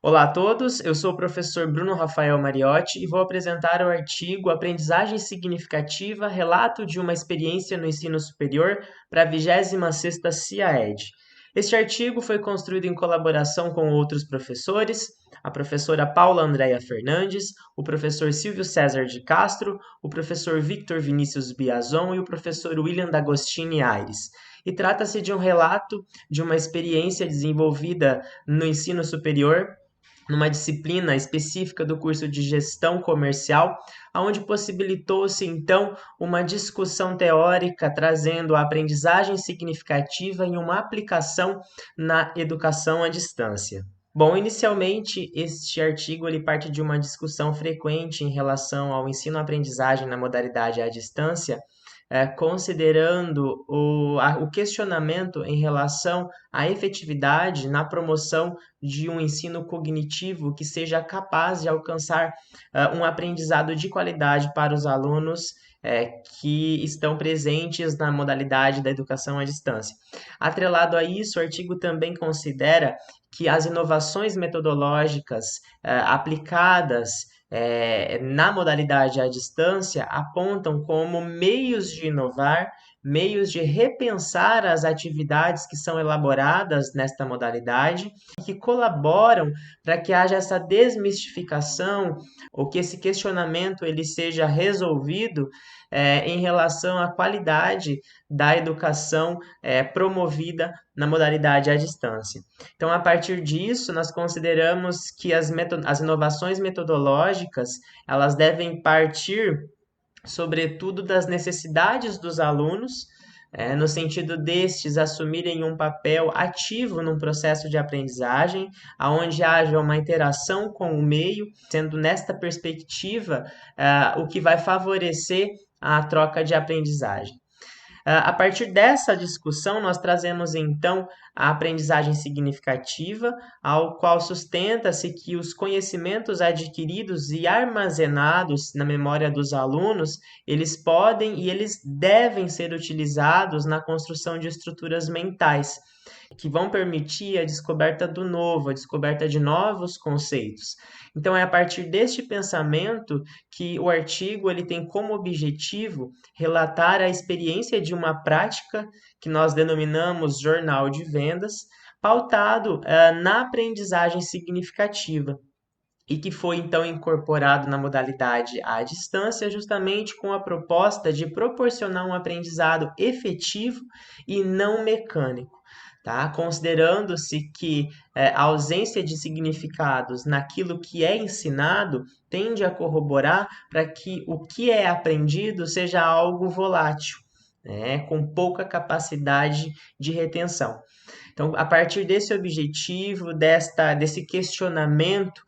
Olá a todos, eu sou o professor Bruno Rafael Mariotti e vou apresentar o artigo Aprendizagem Significativa, relato de uma experiência no ensino superior para a 26ª CIAED. Este artigo foi construído em colaboração com outros professores, a professora Paula Andréia Fernandes, o professor Silvio César de Castro, o professor Victor Vinícius Biazon e o professor William D'Agostini Aires. E trata-se de um relato de uma experiência desenvolvida no ensino superior numa disciplina específica do curso de gestão comercial, onde possibilitou-se então uma discussão teórica trazendo a aprendizagem significativa e uma aplicação na educação à distância. Bom, inicialmente, este artigo ele parte de uma discussão frequente em relação ao ensino-aprendizagem na modalidade à distância, considerando o questionamento em relação à efetividade na promoção de um ensino cognitivo que seja capaz de alcançar um aprendizado de qualidade para os alunos que estão presentes na modalidade da educação à distância. Atrelado a isso, o artigo também considera que as inovações metodológicas aplicadas na modalidade à distância apontam como meios de inovar, meios de repensar as atividades que são elaboradas nesta modalidade e que colaboram para que haja essa desmistificação ou que esse questionamento ele seja resolvido em relação à qualidade da educação promovida na modalidade à distância. Então, a partir disso, nós consideramos que as inovações metodológicas elas devem partir, sobretudo, das necessidades dos alunos, no sentido destes assumirem um papel ativo num processo de aprendizagem, onde haja uma interação com o meio, sendo nesta perspectiva o que vai favorecer a troca de aprendizagem. A partir dessa discussão, nós trazemos então a aprendizagem significativa, ao qual sustenta-se que os conhecimentos adquiridos e armazenados na memória dos alunos, eles podem e eles devem ser utilizados na construção de estruturas mentais, que vão permitir a descoberta do novo, a descoberta de novos conceitos. Então, é a partir deste pensamento que o artigo ele tem como objetivo relatar a experiência de uma prática que nós denominamos jornal de vendas, pautado na aprendizagem significativa e que foi então incorporado na modalidade à distância, justamente com a proposta de proporcionar um aprendizado efetivo e não mecânico. Tá? Considerando-se que a ausência de significados naquilo que é ensinado tende a corroborar para que o que é aprendido seja algo volátil, né? Com pouca capacidade de retenção. Então, a partir desse objetivo, desse questionamento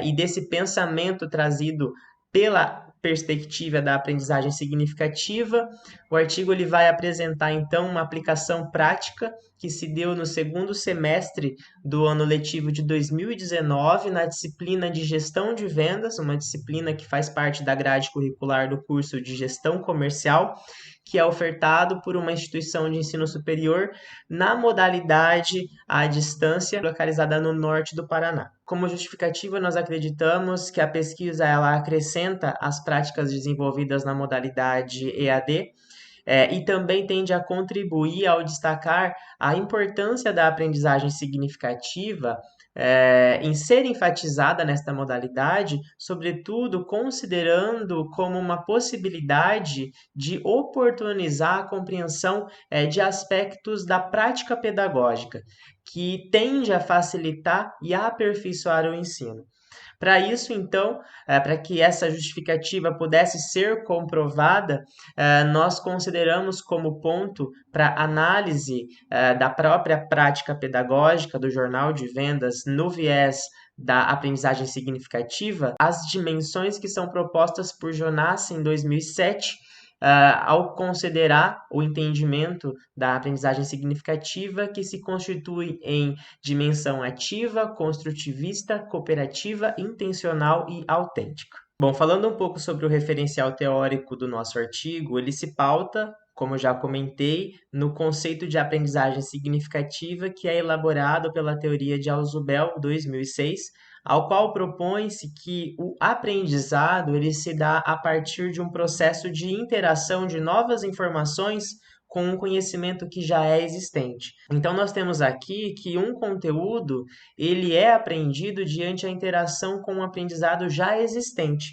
e desse pensamento trazido pela perspectiva da aprendizagem significativa, o artigo ele vai apresentar então uma aplicação prática que se deu no segundo semestre do ano letivo de 2019 na disciplina de gestão de vendas, uma disciplina que faz parte da grade curricular do curso de gestão comercial, que é ofertado por uma instituição de ensino superior na modalidade à distância, localizada no norte do Paraná. Como justificativa, nós acreditamos que a pesquisa ela acrescenta as práticas desenvolvidas na modalidade EAD, e também tende a contribuir ao destacar a importância da aprendizagem significativa em ser enfatizada nesta modalidade, sobretudo considerando como uma possibilidade de oportunizar a compreensão de aspectos da prática pedagógica, que tende a facilitar e a aperfeiçoar o ensino. Para isso, então, para que essa justificativa pudesse ser comprovada, nós consideramos como ponto para análise da própria prática pedagógica do jornal de vendas no viés da aprendizagem significativa, as dimensões que são propostas por Jonas em 2007, ao considerar o entendimento da aprendizagem significativa, que se constitui em dimensão ativa, construtivista, cooperativa, intencional e autêntica. Bom, falando um pouco sobre o referencial teórico do nosso artigo, ele se pauta, como eu já comentei, no conceito de aprendizagem significativa que é elaborado pela teoria de Ausubel, 2006, ao qual propõe-se que o aprendizado ele se dá a partir de um processo de interação de novas informações com um conhecimento que já é existente. Então nós temos aqui que um conteúdo ele é aprendido diante a interação com um aprendizado já existente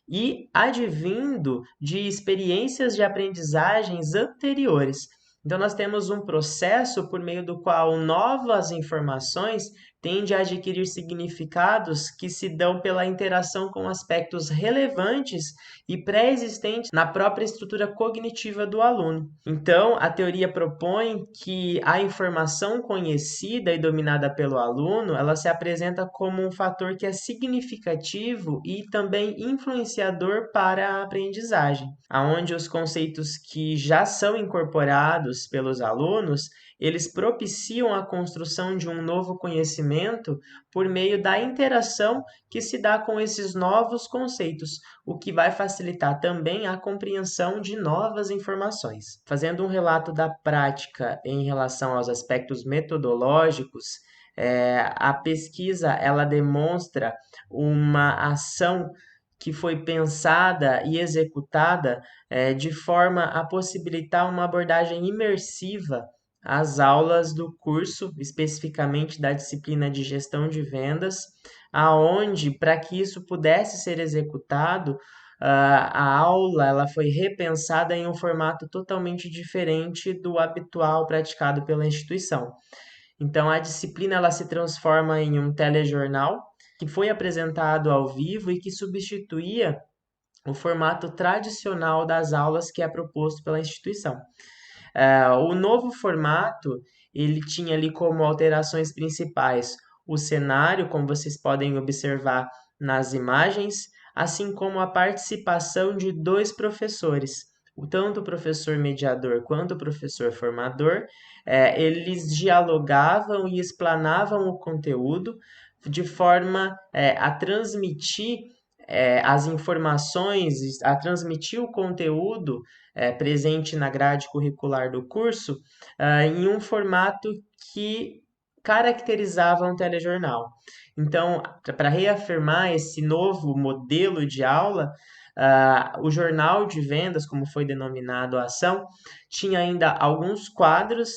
e advindo de experiências de aprendizagens anteriores. Então, nós temos um processo por meio do qual novas informações tendem a adquirir significados que se dão pela interação com aspectos relevantes e pré-existentes na própria estrutura cognitiva do aluno. Então, a teoria propõe que a informação conhecida e dominada pelo aluno, ela se apresenta como um fator que é significativo e também influenciador para a aprendizagem, aonde os conceitos que já são incorporados pelos alunos, eles propiciam a construção de um novo conhecimento por meio da interação que se dá com esses novos conceitos, o que vai facilitar também a compreensão de novas informações. Fazendo um relato da prática em relação aos aspectos metodológicos, a pesquisa ela demonstra uma ação que foi pensada e executada de forma a possibilitar uma abordagem imersiva às aulas do curso, especificamente da disciplina de gestão de vendas, aonde, para que isso pudesse ser executado, a aula ela foi repensada em um formato totalmente diferente do habitual praticado pela instituição. Então, a disciplina ela se transforma em um telejornal que foi apresentado ao vivo e que substituía o formato tradicional das aulas que é proposto pela instituição. O novo formato ele tinha ali como alterações principais o cenário, como vocês podem observar nas imagens, assim como a participação de dois professores, tanto o professor mediador quanto o professor formador, eles dialogavam e explanavam o conteúdo de forma a transmitir as informações, a transmitir o conteúdo presente na grade curricular do curso em um formato que caracterizava um telejornal. Então, para reafirmar esse novo modelo de aula, o jornal de vendas, como foi denominado a ação, tinha ainda alguns quadros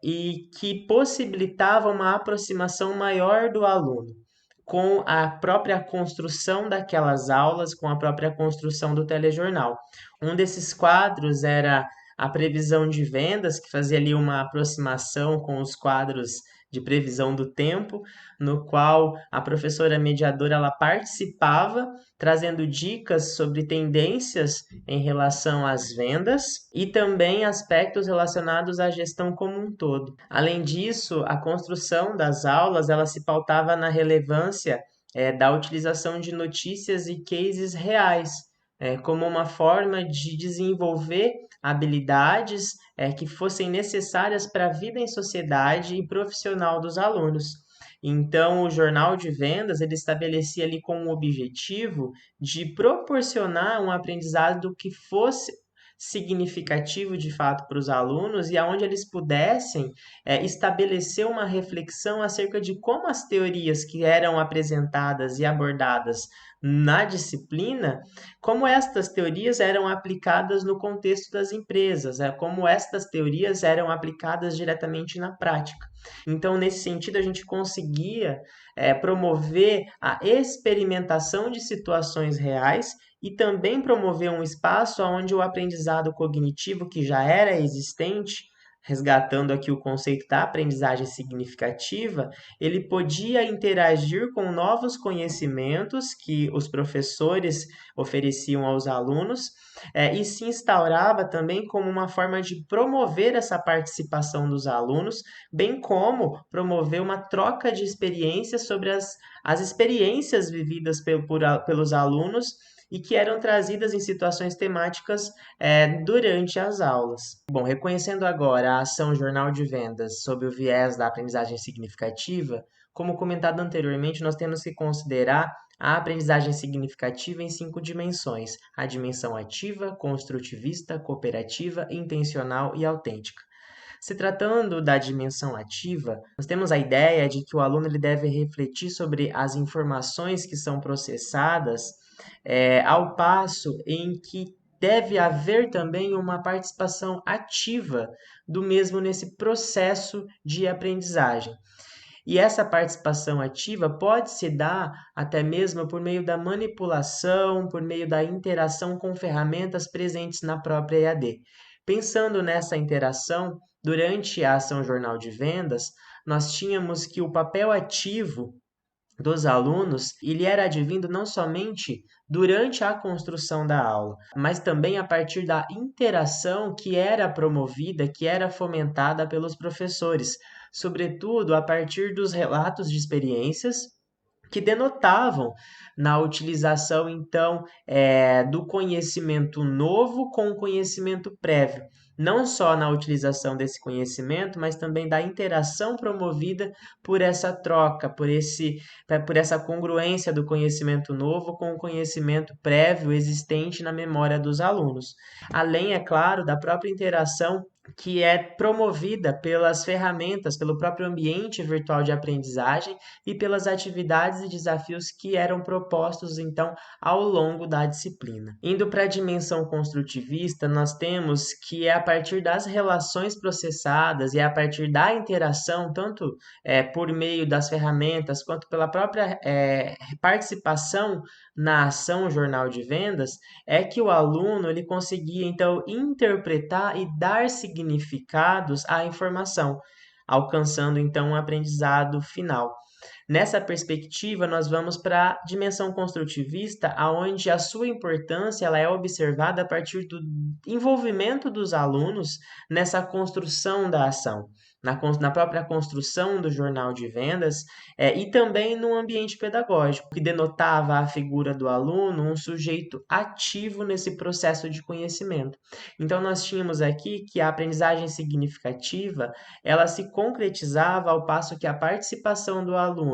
e que possibilitavam uma aproximação maior do aluno com a própria construção daquelas aulas, com a própria construção do telejornal. Um desses quadros era a previsão de vendas, que fazia ali uma aproximação com os quadros de previsão do tempo, no qual a professora mediadora ela participava, trazendo dicas sobre tendências em relação às vendas e também aspectos relacionados à gestão como um todo. Além disso, a construção das aulas ela se pautava na relevância da utilização de notícias e cases reais, como uma forma de desenvolver habilidades que fossem necessárias para a vida em sociedade e profissional dos alunos. Então, o jornal de vendas ele estabelecia ali como objetivo de proporcionar um aprendizado que fosse significativo de fato para os alunos e aonde eles pudessem estabelecer uma reflexão acerca de como as teorias que eram apresentadas e abordadas na disciplina, como estas teorias eram aplicadas no contexto das empresas, como estas teorias eram aplicadas diretamente na prática. Então, nesse sentido, a gente conseguia promover a experimentação de situações reais e também promover um espaço onde o aprendizado cognitivo que já era existente, resgatando aqui o conceito da aprendizagem significativa, ele podia interagir com novos conhecimentos que os professores ofereciam aos alunos e se instaurava também como uma forma de promover essa participação dos alunos, bem como promover uma troca de experiências sobre as experiências vividas pelos alunos e que eram trazidas em situações temáticas durante as aulas. Bom, reconhecendo agora a ação Jornal de Vendas sob o viés da aprendizagem significativa, como comentado anteriormente, nós temos que considerar a aprendizagem significativa em 5 dimensões: a dimensão ativa, construtivista, cooperativa, intencional e autêntica. Se tratando da dimensão ativa, nós temos a ideia de que o aluno ele deve refletir sobre as informações que são processadas, ao passo em que deve haver também uma participação ativa do mesmo nesse processo de aprendizagem. E essa participação ativa pode se dar até mesmo por meio da manipulação, por meio da interação com ferramentas presentes na própria EAD. Pensando nessa interação, durante a ação Jornal de Vendas, nós tínhamos que o papel ativo dos alunos, ele era advindo não somente durante a construção da aula, mas também a partir da interação que era promovida, que era fomentada pelos professores, sobretudo a partir dos relatos de experiências que denotavam na utilização, então, do conhecimento novo com o conhecimento prévio. Não só na utilização desse conhecimento, mas também da interação promovida por essa troca, por essa congruência do conhecimento novo com o conhecimento prévio existente na memória dos alunos. Além, é claro, da própria interação que é promovida pelas ferramentas, pelo próprio ambiente virtual de aprendizagem e pelas atividades e desafios que eram propostos, então, ao longo da disciplina. Indo para a dimensão construtivista, nós temos que é a partir das relações processadas e a partir da interação, tanto por meio das ferramentas quanto pela própria participação na ação Jornal de Vendas, é que o aluno ele conseguia, então, interpretar e dar significados à informação, alcançando, então, um aprendizado final. Nessa perspectiva, nós vamos para a dimensão construtivista, onde a sua importância ela é observada a partir do envolvimento dos alunos nessa construção da ação, na própria construção do jornal de vendas, e também no ambiente pedagógico, que denotava a figura do aluno um sujeito ativo nesse processo de conhecimento. Então, nós tínhamos aqui que a aprendizagem significativa ela se concretizava ao passo que a participação do aluno,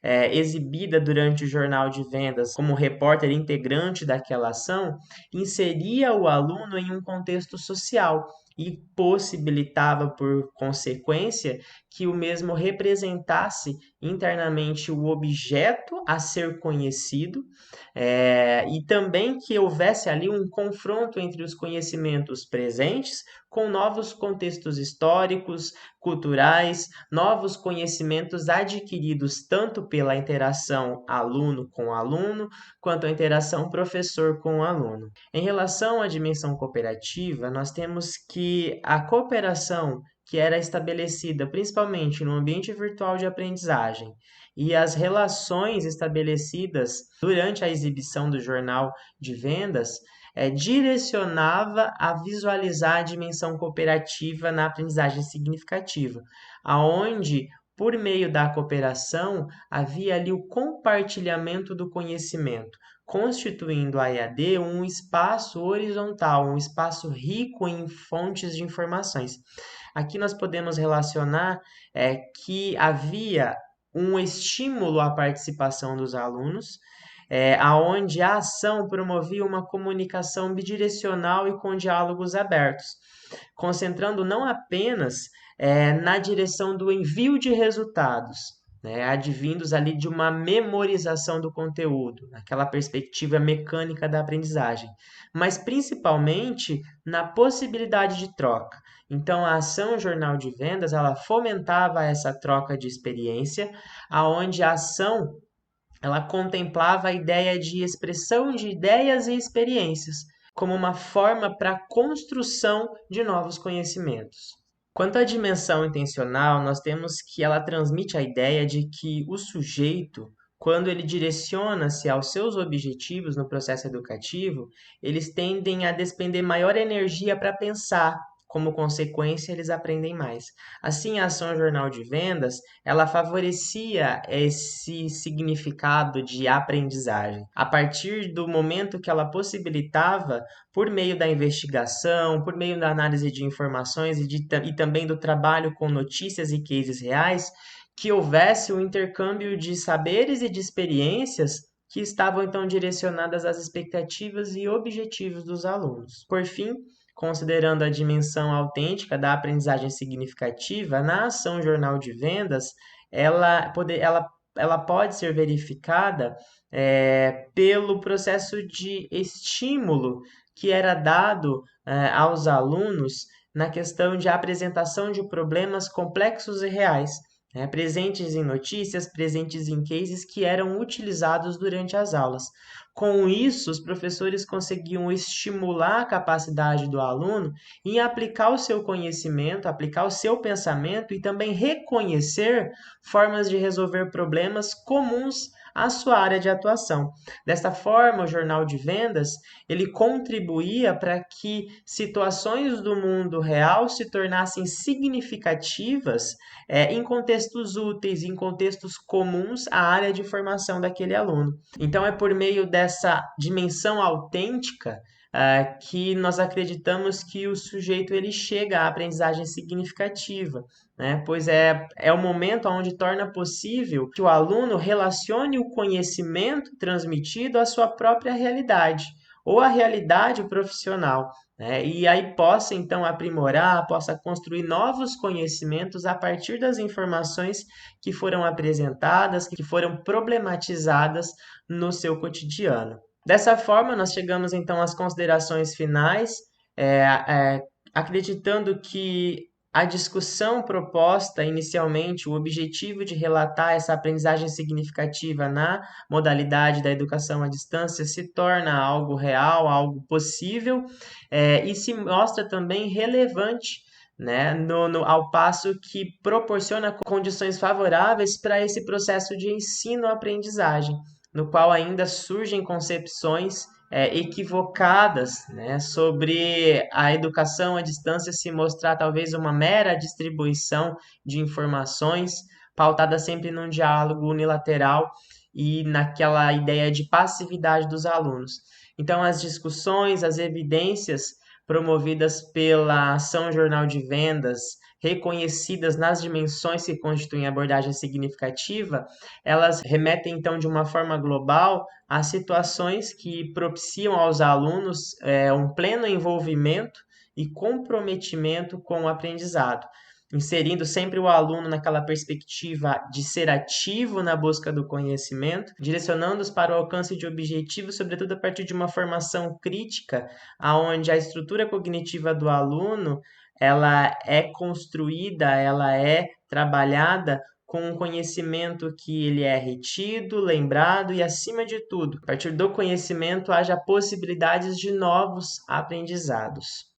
exibida durante o jornal de vendas como repórter integrante daquela ação, inseria o aluno em um contexto social e possibilitava, por consequência, que o mesmo representasse internamente o objeto a ser conhecido, e também que houvesse ali um confronto entre os conhecimentos presentes com novos contextos históricos, culturais, novos conhecimentos adquiridos tanto pela interação aluno com aluno, quanto a interação professor com aluno. Em relação à dimensão cooperativa, nós temos que a cooperação que era estabelecida principalmente no ambiente virtual de aprendizagem e as relações estabelecidas durante a exibição do jornal de vendas direcionava a visualizar a dimensão cooperativa na aprendizagem significativa, aonde por meio da cooperação havia ali o compartilhamento do conhecimento, constituindo a EAD um espaço horizontal, um espaço rico em fontes de informações. Aqui nós podemos relacionar que havia um estímulo à participação dos alunos, aonde a ação promovia uma comunicação bidirecional e com diálogos abertos, concentrando não apenas na direção do envio de resultados, advindos ali de uma memorização do conteúdo, aquela perspectiva mecânica da aprendizagem, mas principalmente na possibilidade de troca. Então, a ação Jornal de Vendas, ela fomentava essa troca de experiência, aonde a ação ela contemplava a ideia de expressão de ideias e experiências como uma forma para a construção de novos conhecimentos. Quanto à dimensão intencional, nós temos que ela transmite a ideia de que o sujeito, quando ele direciona-se aos seus objetivos no processo educativo, eles tendem a despender maior energia para pensar. Como consequência, eles aprendem mais. Assim, a ação Jornal de Vendas, ela favorecia esse significado de aprendizagem. A partir do momento que ela possibilitava, por meio da investigação, por meio da análise de informações e também do trabalho com notícias e cases reais, que houvesse um intercâmbio de saberes e de experiências que estavam então direcionadas às expectativas e objetivos dos alunos. Por fim, considerando a dimensão autêntica da aprendizagem significativa, na ação jornal de vendas, ela pode ser verificada pelo processo de estímulo que era dado aos alunos na questão de apresentação de problemas complexos e reais, presentes em notícias, presentes em cases que eram utilizados durante as aulas. Com isso, os professores conseguiam estimular a capacidade do aluno em aplicar o seu conhecimento, aplicar o seu pensamento e também reconhecer formas de resolver problemas comuns à sua área de atuação. Desta forma, o jornal de vendas ele contribuía para que situações do mundo real se tornassem significativas em contextos úteis, em contextos comuns à área de formação daquele aluno. Então, é por meio dessa dimensão autêntica que nós acreditamos que o sujeito ele chega à aprendizagem significativa, né? Pois é o momento onde torna possível que o aluno relacione o conhecimento transmitido à sua própria realidade ou à realidade profissional, né? E aí possa então aprimorar, possa construir novos conhecimentos a partir das informações que foram apresentadas, que foram problematizadas no seu cotidiano. Dessa forma, nós chegamos então às considerações finais, é, acreditando que a discussão proposta inicialmente, o objetivo de relatar essa aprendizagem significativa na modalidade da educação à distância se torna algo real, algo possível, e se mostra também relevante, né, ao passo que proporciona condições favoráveis para esse processo de ensino-aprendizagem, no qual ainda surgem concepções equivocadas, né, sobre a educação à distância se mostrar talvez uma mera distribuição de informações, pautada sempre num diálogo unilateral e naquela ideia de passividade dos alunos. Então, as discussões, as evidências promovidas pela ação jornal de vendas, reconhecidas nas dimensões que constituem a abordagem significativa, elas remetem então de uma forma global a situações que propiciam aos alunos um pleno envolvimento e comprometimento com o aprendizado, inserindo sempre o aluno naquela perspectiva de ser ativo na busca do conhecimento, direcionando-os para o alcance de objetivos, sobretudo a partir de uma formação crítica, aonde a estrutura cognitiva do aluno ela é construída, ela é trabalhada com um conhecimento que ele é retido, lembrado e, acima de tudo, a partir do conhecimento haja possibilidades de novos aprendizados.